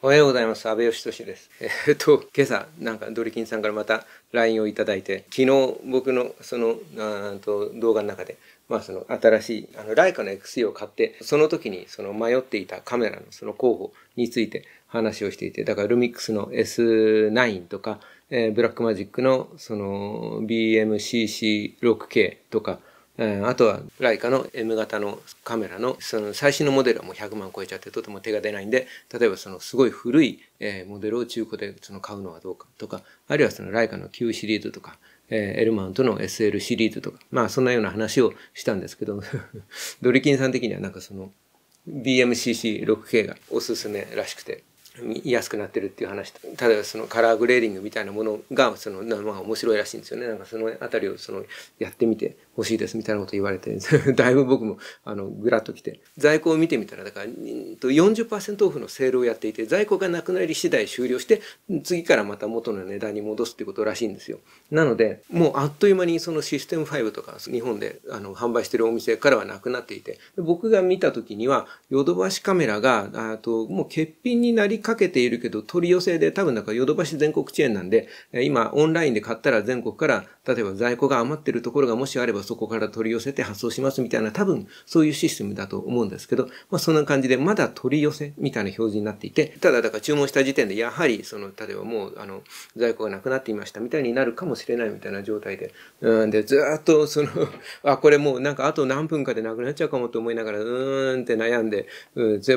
おはようございます。安倍義俊です。今朝、ドリキンさんからまた LINE をいただいて、昨日僕の動画の中で、新しい、ライカの XE を買って、その時に迷っていたカメラの候補について話をしていて、だからルミックスの S9 とか、ブラックマジックのBMCC6K とか、あとはライカの M 型のカメラの最新のモデルはもう100万超えちゃってとても手が出ないんで、例えばすごい古いモデルを中古で買うのはどうかとか、あるいはライカの Q シリーズとか、L マウントの SL シリーズとか、そんなような話をしたんですけど、ドリキンさん的にはBMCC6K がおすすめらしくて、安くなってるっていう話と、ただカラーグレーディングみたいなものが面白いらしいんですよね。そのあたりをやってみてほしいですみたいなこと言われて、だいぶ僕もぐらっときて、在庫を見てみたらだから40% オフのセールをやっていて、在庫がなくなり次第終了して次からまた元の値段に戻すっていうことらしいんですよ。なのでもうあっという間にシステム5とか日本で販売してるお店からはなくなっていて、僕が見た時にはヨドバシカメラがもう欠品になりかけているけど取り寄せで、多分ヨドバシ全国チェーンなんで、今オンラインで買ったら全国から例えば在庫が余ってるところがもしあればそこから取り寄せて発送しますみたいな、多分そういうシステムだと思うんですけど、そんな感じでまだ取り寄せみたいな表示になっていて、ただだから注文した時点でやはり例えばもう在庫がなくなっていましたみたいになるかもしれないみたいな状態で、でずっとこれもうあと何分かでなくなっちゃうかもと思いながらって悩んで、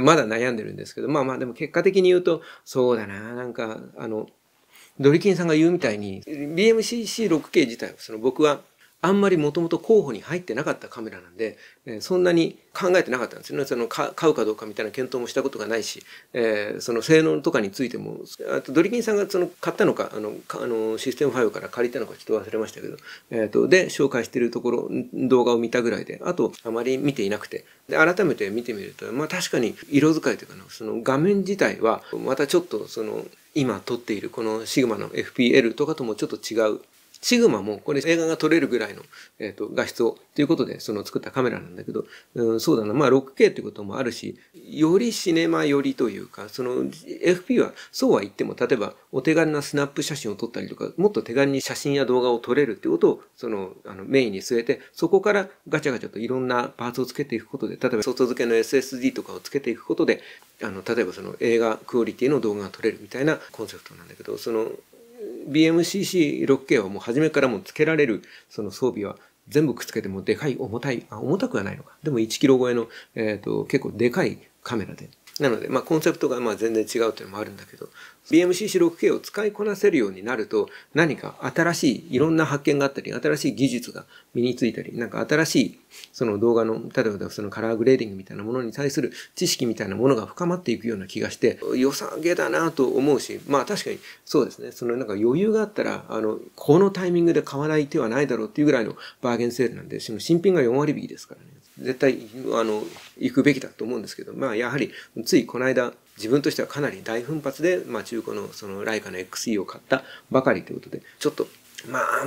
まだ悩んでるんですけど、でも結果的に言うとそうだな、ドリキンさんが言うみたいに BMCC6K 自体は僕はあんまりもともと候補に入ってなかったカメラなんで、そんなに考えてなかったんですよね。買うかどうかみたいな検討もしたことがないし、性能とかについても、あとドリキンさんが買ったのか、システム5から借りたのかちょっと忘れましたけど、で、紹介しているところ、動画を見たぐらいで、あとあまり見ていなくて、で、改めて見てみると、確かに色使いというか画面自体は、またちょっと今撮っているこのシグマの FPL とかともちょっと違う。シグマもこれ映画が撮れるぐらいの、画質をということで作ったカメラなんだけど、そうだな、6K っていうこともあるし、よりシネマ寄りというか、FP はそうは言っても、例えばお手軽なスナップ写真を撮ったりとか、もっと手軽に写真や動画を撮れるっていうことをメインに据えて、そこからガチャガチャといろんなパーツをつけていくことで、例えば外付けの SSD とかをつけていくことで、例えば映画クオリティの動画が撮れるみたいなコンセプトなんだけど、BMCC6K はもう初めからもうつけられる装備は全部くっつけてもでかい、重たくはないのか。でも1キロ超えの、結構でかいカメラで。なので、コンセプトが全然違うというのもあるんだけど、BMCC6K を使いこなせるようになると、何か新しいいろんな発見があったり、新しい技術が身についたり、新しい動画の、例えばカラーグレーディングみたいなものに対する知識みたいなものが深まっていくような気がして、良さげだなと思うし、確かにそうですね、余裕があったら、このタイミングで買わない手はないだろうっていうぐらいのバーゲンセールなんで、新品が4割引きですからね。絶対、行くべきだと思うんですけど、やはり、ついこの間、自分としてはかなり大奮発で、中古のライカの XE を買ったばかりということで、ちょっと、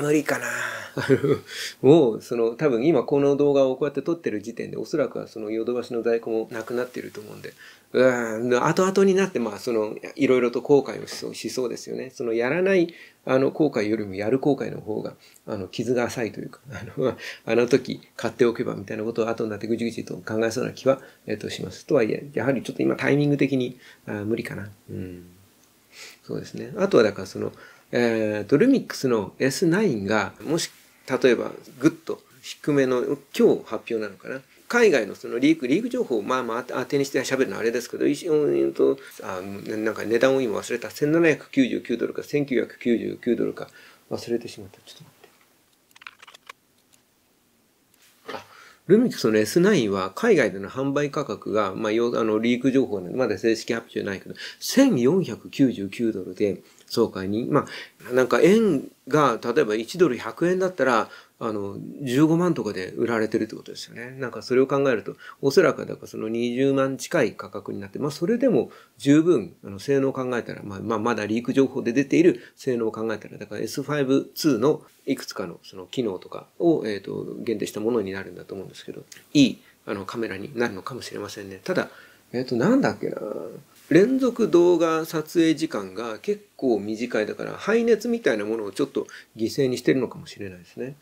無理かな。もう、多分今この動画をこうやって撮ってる時点で、おそらくはヨドバシの在庫もなくなっていると思うんで、後々になって、いろいろと後悔をしそうですよね。やらない、後悔よりもやる後悔の方が、傷が浅いというか、あの時買っておけばみたいなことを後になってぐちぐちと考えそうな気は、します。とはいえ、やはりちょっと今タイミング的に、無理かな。そうですね。あとはだからルミックスの S9 が、もし、例えば、ぐっと低めの、今日発表なのかな。海外のリーク情報を当てにして喋るのはあれですけど、値段を今忘れた。1799ドルか1999ドルか忘れてしまった。ちょっと待って。ルミックスの S9 は海外での販売価格が、リーク情報なんで、まだ正式発表じゃないけど、1499ドルで、そうかに、円が、例えば1ドル100円だったら、15万とかで売られてるってことですよね。それを考えると、おそらくだから20万近い価格になって、それでも十分、性能を考えたら、まだリーク情報で出ている性能を考えたら、だから S5-2 のいくつかの機能とかを、限定したものになるんだと思うんですけど、いい、カメラになるのかもしれませんね。ただ、なんだっけな。連続動画撮影時間が結構短いだから排熱みたいなものをちょっと犠牲にしてるのかもしれないですね。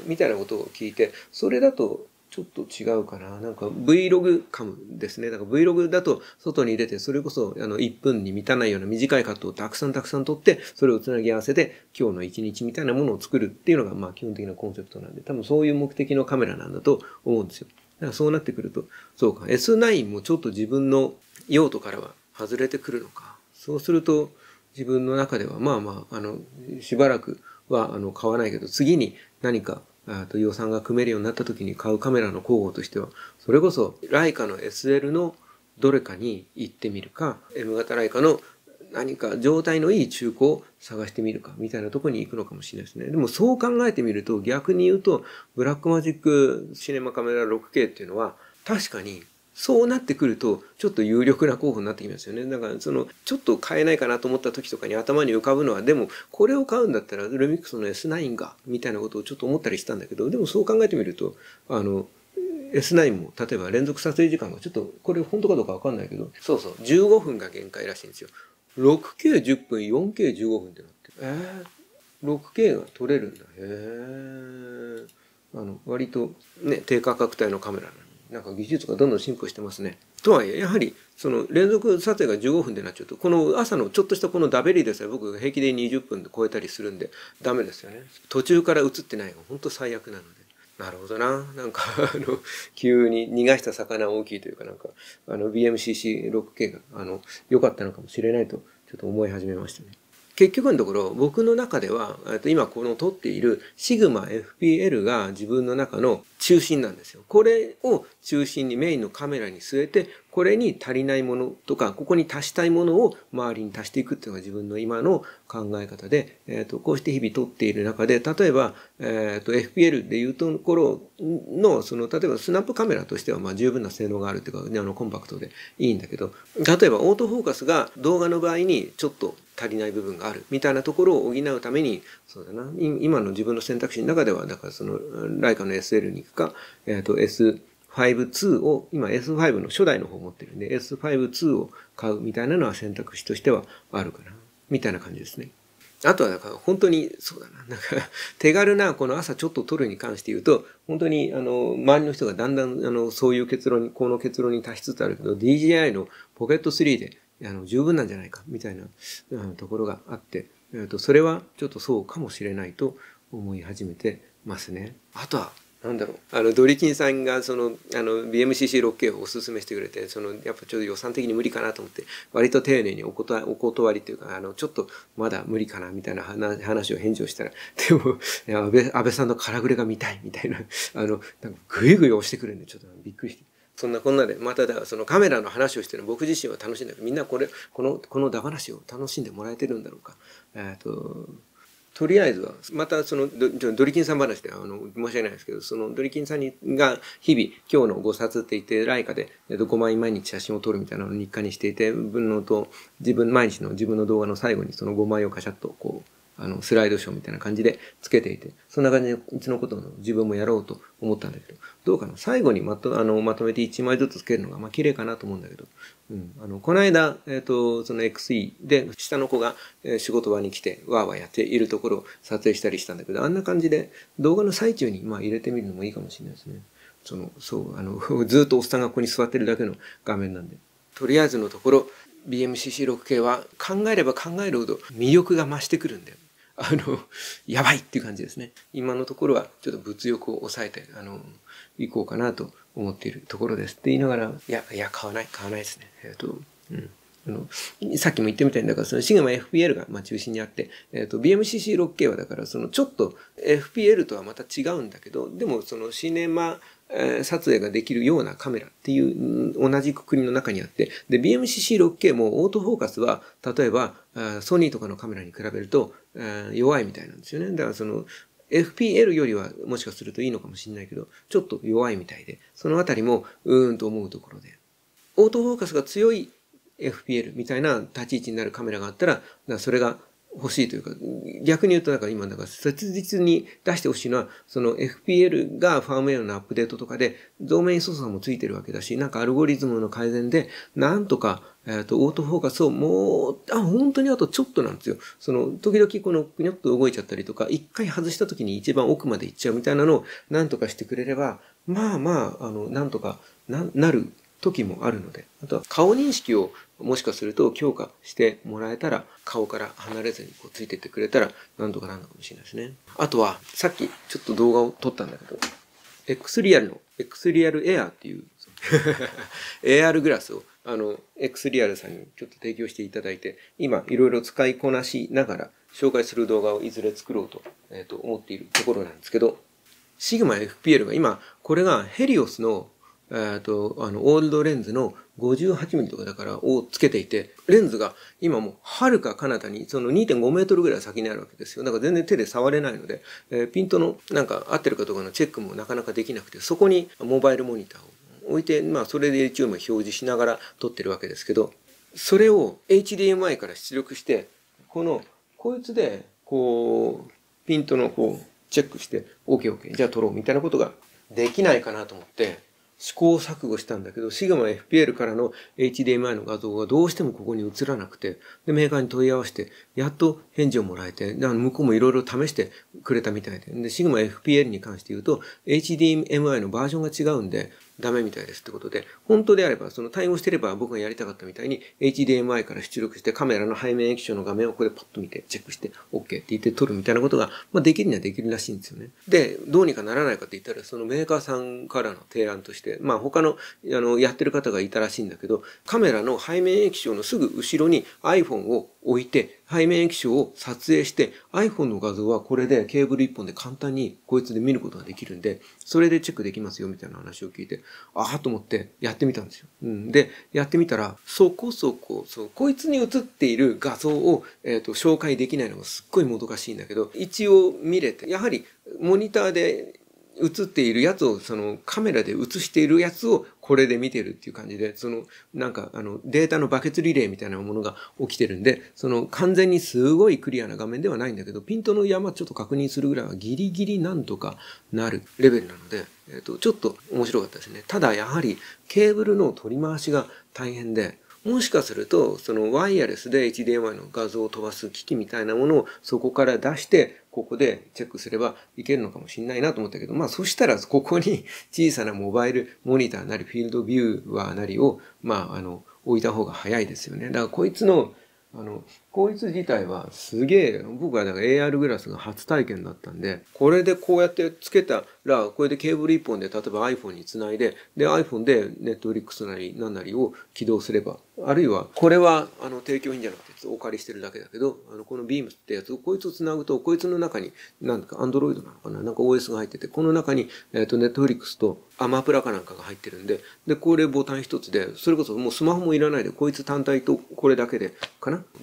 みたいなことを聞いて、それだとちょっと違うかな。なんか Vlog カムですね。だから Vlog だと外に出て、それこそ1分に満たないような短いカットをたくさん撮って、それをつなぎ合わせて今日の一日みたいなものを作るっていうのがまあ基本的なコンセプトなんで、多分そういう目的のカメラなんだと思うんですよ。だからそうなってくると、そうか、S9 もちょっと自分の用途からは外れてくるのか。そうすると自分の中ではまあまあ、しばらくは買わないけど、次に何か予算が組めるようになった時に買うカメラの候補としては、それこそライカの SL のどれかに行ってみるか、M 型ライカの何か状態のいい中古を探してみるかみたいなところに行くのかもしれないですね。でもそう考えてみると逆に言うとブラックマジックシネマカメラ 6K っていうのは確かにそうなってくるとちょっと有力な候補になってきますよね。だからちょっと買えないかなと思った時とかに頭に浮かぶのは、でもこれを買うんだったらルミックスの S9 がみたいなことをちょっと思ったりしたんだけど、でもそう考えてみるとS9 も例えば連続撮影時間がちょっとこれ本当かどうかわかんないけど、そうそう15分が限界らしいんですよ。6K10 分 4K15 分ってなってる。6K が撮れるんだ。割とね低価格帯のカメラなのになんか技術がどんどん進歩してますね。とはいえやはりその連続撮影が15分でなっちゃうと、この朝のちょっとしたこのダベリでさえ僕平気で20分で超えたりするんでダメですよね。途中から映ってないのが本当最悪なので。なるほどな。なんか急に逃がした魚大きいというか、なんかBMCC6K が良かったのかもしれないとちょっと思い始めましたね。結局のところ僕の中では今この撮っているシグマ FPL が自分の中の中心なんですよ。これを中心にメインのカメラに据えて、これに足りないものとかここに足したいものを周りに足していくっていうのが自分の今の考え方で、こうして日々撮っている中で、例えば、FPL でいうところの例えばスナップカメラとしてはまあ十分な性能があるっていうか、コンパクトでいいんだけど、例えばオートフォーカスが動画の場合にちょっと足りない部分があるみたいなところを補うために、そうだな、今の自分の選択肢の中ではだからライカの SL に行くか、S5-2 を今 S5 の初代の方を持ってるんで S5-2 を買うみたいなのは選択肢としてはあるかなみたいな感じですね。あとはだから本当にそうだな、なんか手軽なこの朝ちょっと撮るに関して言うと、本当に周りの人がだんだんそういうこの結論に達しつつあるけど、 DJI のポケット3で十分なんじゃないかみたいなところがあって、それはちょっとそうかもしれないと思い始めてますね。あとはなんだろう、ドリキンさんがBMCC6K をおすすめしてくれて、やっぱちょっと予算的に無理かなと思って割と丁寧にお断りというか、ちょっとまだ無理かなみたいな話を返事をしたら、でも安倍さんの空ぐれが見たいみたいななんかグイグイ押してくるんでちょっとびっくりして。そんなこんなでまたカメラの話をしてる僕自身は楽しいんだけど、みんなこのダ話を楽しんでもらえてるんだろうか。とりあえずはまたドリキンさん話で申し訳ないですけど、ドリキンさんが日々今日のご撮って言ってライカで5枚毎日写真を撮るみたいなのを日課にしていて、毎日の自分の動画の最後にその5枚をカシャッとこうスライドショーみたいな感じでつけていて、そんな感じでうちのことを自分もやろうと思ったんだけど、どうかな、最後にまとめて1枚ずつつけるのが綺麗かなと思うんだけど、この間その XE で下の子が仕事場に来てワーワーやっているところを撮影したりしたんだけど、あんな感じで動画の最中に入れてみるのもいいかもしれないですね。ずっとおっさんがここに座ってるだけの画面なんで、とりあえずのところ BMCC6K は考えれば考えるほど魅力が増してくるんだよ。やばいっていう感じですね。今のところはちょっと物欲を抑えていこうかなと思っているところですって言いながら、いや買わないですね。さっきも言ってみたいんだから、シグマ FPL が中心にあって、BMCC6K はだからちょっと FPL とはまた違うんだけど、でもシネマ撮影ができるようなカメラっていう同じくくりの中にあって、で BMCC6K もオートフォーカスは例えばソニーとかのカメラに比べると弱いみたいなんですよね。だからFPL よりはもしかするといいのかもしれないけど、ちょっと弱いみたいで、そのあたりもと思うところで、オートフォーカスが強い FPL みたいな立ち位置になるカメラがあったら、それが欲しいというか、逆に言うとなんか今なんか切実に出してほしいのは、その FPL がファームウェアのアップデートとかで、ドメイン操作もついてるわけだし、なんかアルゴリズムの改善で、なんとか、オートフォーカスをもう、本当にあとちょっとなんですよ。時々このくにょっと動いちゃったりとか、一回外した時に一番奥まで行っちゃうみたいなのをなんとかしてくれれば、なんとかなる時もあるので、あとは顔認識をもしかすると強化してもらえたら、顔から離れずについてってくれたら、なんとかなるのかもしれないですね。あとは、さっきちょっと動画を撮ったんだけど、X リアルの X リアルエアーっていうAR グラスをX リアルさんにちょっと提供していただいて、今いろいろ使いこなしながら紹介する動画をいずれ作ろうと、思っているところなんですけど、シグマ FPL が今、これがヘリオスのオールドレンズの 58mm とかだからをつけていて、レンズが今もう遥か彼方にその 2.5 メートルぐらい先にあるわけですよ。だから全然手で触れないので、ピントのなんか合ってるかどうかのチェックもなかなかできなくて、そこにモバイルモニターを置いて、それで一応表示しながら撮ってるわけですけど、それを HDMI から出力して、こいつで、ピントのチェックして、OK、じゃあ撮ろうみたいなことができないかなと思って、試行錯誤したんだけど、シグマ FPL からの HDMI の画像がどうしてもここに映らなくて、で、メーカーに問い合わせて、やっと返事をもらえて、向こうもいろいろ試してくれたみたいで、で、シグマ FPL に関して言うと、HDMI のバージョンが違うんで、ダメみたいですってことで、本当であれば、対応してれば僕がやりたかったみたいに、HDMI から出力してカメラの背面液晶の画面をここでパッと見て、チェックして、OK って言って撮るみたいなことが、できるにはできるらしいんですよね。で、どうにかならないかって言ったら、そのメーカーさんからの提案として、他の、やってる方がいたらしいんだけど、カメラの背面液晶のすぐ後ろに iPhone を置いて、背面液晶を撮影して、iPhone の画像はこれでケーブル一本で簡単にこいつで見ることができるんで、それでチェックできますよみたいな話を聞いて、と思ってやってみたんですよ。で、やってみたら、こいつに映っている画像を、紹介できないのがすっごいもどかしいんだけど、一応見れて、やはりモニターで映っているやつを、カメラで映しているやつをこれで見てるっていう感じで、データのバケツリレーみたいなものが起きてるんで、完全にすごいクリアな画面ではないんだけど、ピントの山ちょっと確認するぐらいはギリギリなんとかなるレベルなので、ちょっと面白かったですね。ただやはりケーブルの取り回しが大変で、もしかすると、ワイヤレスで HDMI の画像を飛ばす機器みたいなものをそこから出して、ここでチェックすればいけるのかもしれないなと思ったけど、そしたらここに小さなモバイルモニターなりフィールドビューワーなりを、置いた方が早いですよね。だからこいつ自体はすげえ、僕はだから AR グラスが初体験だったんで、これでこうやってつけたら、これでケーブル一本で例えば iPhone につないで、で iPhone で Netflix なり何なりを起動すれば、あるいは、これは提供品じゃなくてお借りしてるだけだけど、この Beams ってやつをこいつをつなぐと、こいつの中に、なんか Android なのかな、なんか OS が入ってて、この中にNetflix とアマプラかなんかが入ってるんで、で、これボタン一つで、それこそもうスマホもいらないで、こいつ単体とこれだけで、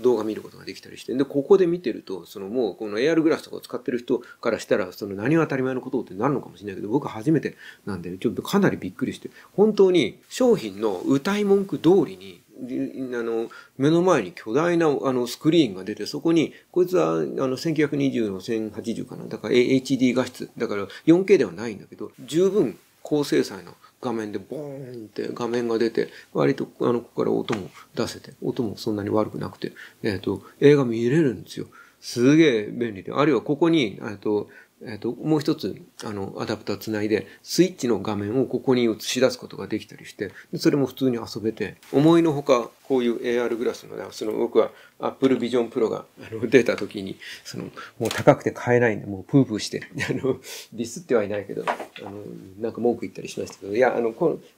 動画見ることができたりして、で、ここで見てると、もうこの AR グラスとかを使ってる人からしたら、何が当たり前のことってなるのかもしれないけど、僕は初めてなんで、ちょっとかなりびっくりして、本当に商品の謳い文句通りに、目の前に巨大なスクリーンが出て、そこに、こいつは1920の1080かな。だから HD 画質。だから 4K ではないんだけど、十分高精細な画面でボーンって画面が出て、割とここから音も出せて、音もそんなに悪くなくて、映画見れるんですよ。すげえ便利で。あるいはここに、もう一つ、アダプターつないで、スイッチの画面をここに映し出すことができたりして、それも普通に遊べて、思いのほか、こういう AR グラスの、僕は Apple Vision Pro が、出た時に、もう高くて買えないんで、もうプープーして、ディスってはいないけど、なんか文句言ったりしましたけど、いや、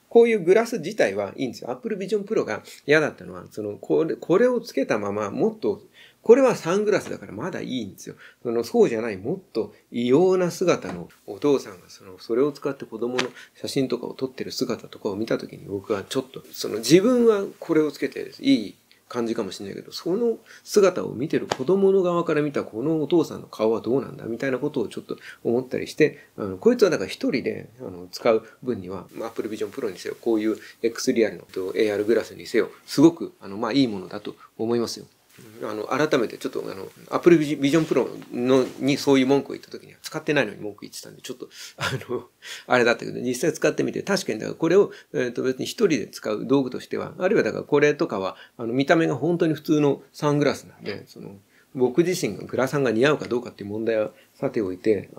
こういうグラス自体はいいんですよ。Apple Vision Pro が嫌だったのは、これをつけたまま、もっと、これはサングラスだからまだいいんですよ。そうじゃない、もっと異様な姿のお父さんがそれを使って子供の写真とかを撮ってる姿とかを見たときに僕はちょっと、自分はこれをつけていい感じかもしれないけど、その姿を見てる子供の側から見たこのお父さんの顔はどうなんだみたいなことをちょっと思ったりして、こいつはだから一人で使う分には、Apple Vision Pro にせよ、こういう X リアルの AR グラスにせよ、すごくいいものだと思いますよ。改めてちょっとApple Vision Pro にそういう文句を言った時には使ってないのに文句言ってたんで、ちょっと、あれだったけど、実際使ってみて、確かにだからこれを、別に一人で使う道具としては、あるいはだからこれとかは、見た目が本当に普通のサングラスなんで、僕自身がグラサンが似合うかどうかっていう問題はさておいて、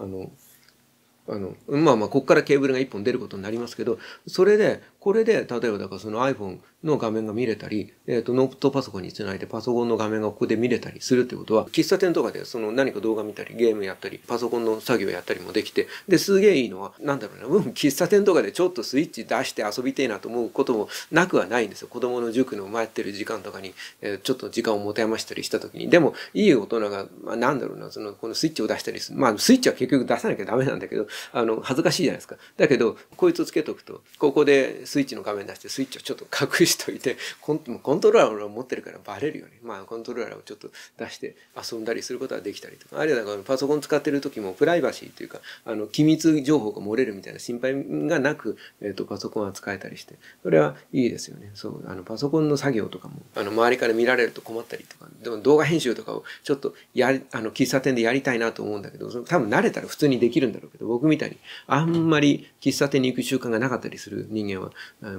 まあまあ、ここからケーブルが一本出ることになりますけど、これで、例えばだからその iPhone の画面が見れたり、ノートパソコンにつないでパソコンの画面がここで見れたりするってことは、喫茶店とかで何か動画見たり、ゲームやったり、パソコンの作業やったりもできて、で、すげえいいのは、なんだろうな、喫茶店とかでちょっとスイッチ出して遊びてえなと思うこともなくはないんですよ。子供の塾の待ってる時間とかに、ちょっと時間を持て余したりした時に。でも、いい大人が、まあ、なんだろうな、このスイッチを出したりする。まあ、スイッチは結局出さなきゃダメなんだけど、恥ずかしいじゃないですか。だけど、こいつをつけとくと、ここでスイッチの画面出して、スイッチをちょっと隠しといて、コントローラーを持ってるからバレるよね。まあ、コントローラーをちょっと出して遊んだりすることができたりとか、あるいはだからパソコン使ってる時もプライバシーというか、機密情報が漏れるみたいな心配がなく、パソコンは使えたりして、それはいいですよね。そう、パソコンの作業とかも、周りから見られると困ったりとか、でも動画編集とかをちょっと喫茶店でやりたいなと思うんだけど、多分慣れたら普通にできるんだろうけど、僕みたいにあんまり喫茶店に行く習慣がなかったりする人間は、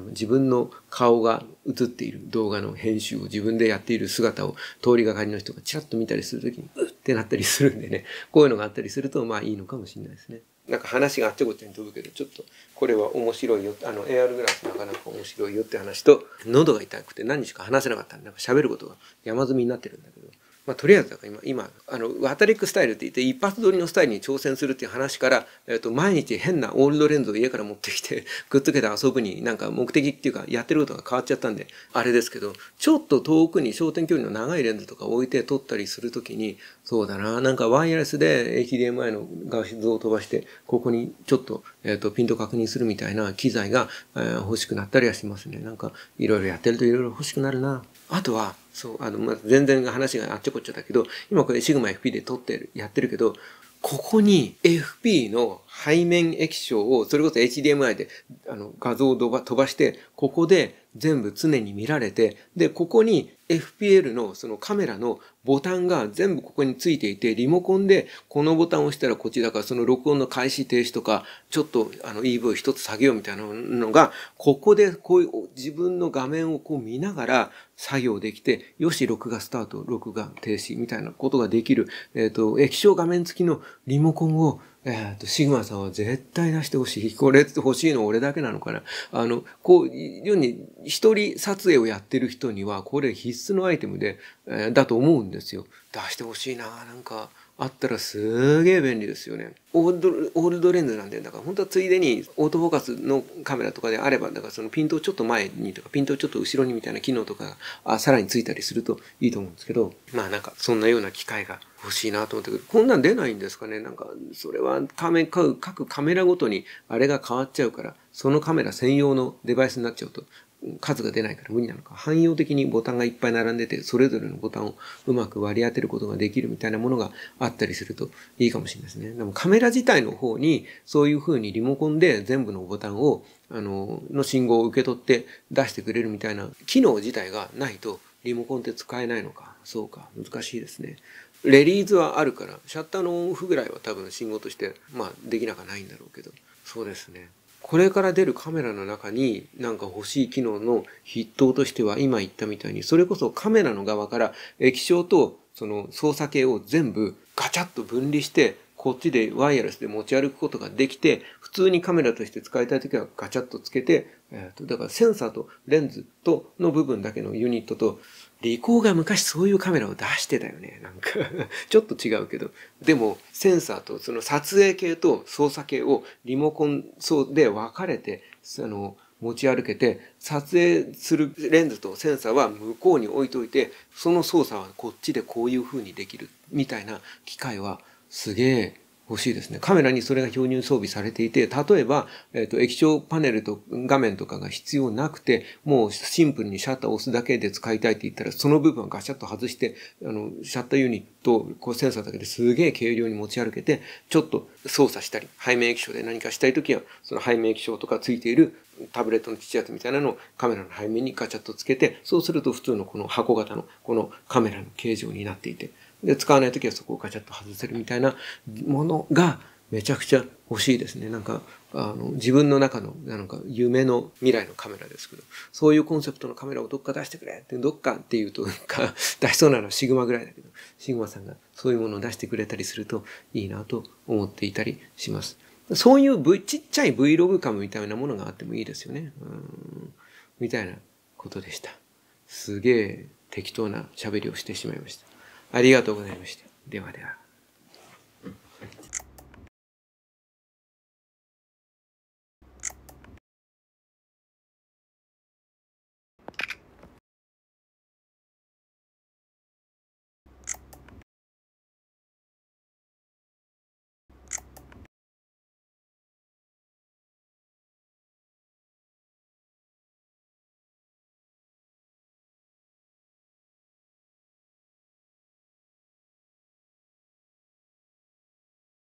自分の顔が映っている動画の編集を自分でやっている姿を通りがかりの人がチラッと見たりするときに、うってなったりするんでね、こういうのがあったりすると、まあいいのかもしれないですね。なんか話があっちゃこっちゃに飛ぶけど、ちょっとこれは面白いよ。AR グラスなかなか面白いよって話と、喉が痛くて何日か話せなかったんで、なんか喋ることが山積みになってるんだけど、まあ、とりあえずだから今、ワタリックスタイルって言って一発撮りのスタイルに挑戦するっていう話から、毎日変なオールドレンズを家から持ってきて、くっつけて遊ぶになんか目的っていうか、やってることが変わっちゃったんで、あれですけど、ちょっと遠くに焦点距離の長いレンズとか置いて撮ったりするときに、そうだな、なんかワイヤレスで HDMI の画像を飛ばして、ここにちょっと、ピント確認するみたいな機材が、欲しくなったりはしますね。なんか、いろいろやってるといろいろ欲しくなるな。あとは、そう、まあ、全然話があっちゃこっちゃだけど、今これシグマ FP で撮ってやってるけど、ここに FP の背面液晶を、それこそ HDMI で画像を飛ばして、ここで全部常に見られて、で、ここに FPL のそのカメラのボタンが全部ここについていて、リモコンでこのボタンを押したらこっちだから、その録音の開始停止とか、ちょっとEV を一つ下げようみたいなのが、ここでこういう自分の画面をこう見ながら作業できて、よし、録画スタート、録画停止みたいなことができる、液晶画面付きのリモコンをシグマさんは絶対出してほしい。これ欲しいの俺だけなのかな。こう、ように一人撮影をやってる人には、これ必須のアイテムで、だと思うんですよ。出してほしいな。なんか、あったらすげえ便利ですよね。オールドレンズなんで、だから本当はついでにオートフォーカスのカメラとかであれば、だからそのピントをちょっと前にとか、ピントをちょっと後ろにみたいな機能とかがさらについたりするといいと思うんですけど、まあなんかそんなような機械が欲しいなと思ったけど、こんなん出ないんですかね。なんか、それは各カメラごとにあれが変わっちゃうから、そのカメラ専用のデバイスになっちゃうと、数が出ないから無理なのか。汎用的にボタンがいっぱい並んでて、それぞれのボタンをうまく割り当てることができるみたいなものがあったりするといいかもしれないですね。でもカメラ自体の方に、そういう風にリモコンで全部のボタンを、の信号を受け取って出してくれるみたいな機能自体がないと、リモコンって使えないのか。そうか。難しいですね。レリーズはあるから、シャッターのオフぐらいは多分信号として、まあ、できなくはないんだろうけど。そうですね。これから出るカメラの中になんか欲しい機能の筆頭としては今言ったみたいに、それこそカメラの側から液晶とその操作系を全部ガチャッと分離して、こっちでワイヤレスで持ち歩くことができて、普通にカメラとして使いたいときはガチャッとつけて、だからセンサーとレンズとの部分だけのユニットと、リコーが昔そういうカメラを出してたよね。なんかちょっと違うけど。でも、センサーとその撮影系と操作系をリモコンで分かれて、持ち歩けて、撮影するレンズとセンサーは向こうに置いといて、その操作はこっちでこういう風にできるみたいな機械はすげえ欲しいですね。カメラにそれが標準装備されていて、例えば、液晶パネルと画面とかが必要なくて、もうシンプルにシャッターを押すだけで使いたいって言ったら、その部分をガシャッと外して、シャッターユニット、センサーだけですげえ軽量に持ち歩けて、ちょっと操作したり、背面液晶で何かしたいときは、その背面液晶とかついているタブレットのちっちゃいやつみたいなのをカメラの背面にガチャッとつけて、そうすると普通のこの箱型のこのカメラの形状になっていて、で、使わないときはそこをガチャッと外せるみたいなものがめちゃくちゃ欲しいですね。なんか、自分の中の、なんか、夢の未来のカメラですけど、そういうコンセプトのカメラをどっか出してくれって、どっかっていうと、出しそうなのはシグマぐらいだけど、シグマさんがそういうものを出してくれたりするといいなと思っていたりします。そういうちっちゃい Vlog カムみたいなものがあってもいいですよね。みたいなことでした。すげえ適当な喋りをしてしまいました。ありがとうございました。ではでは。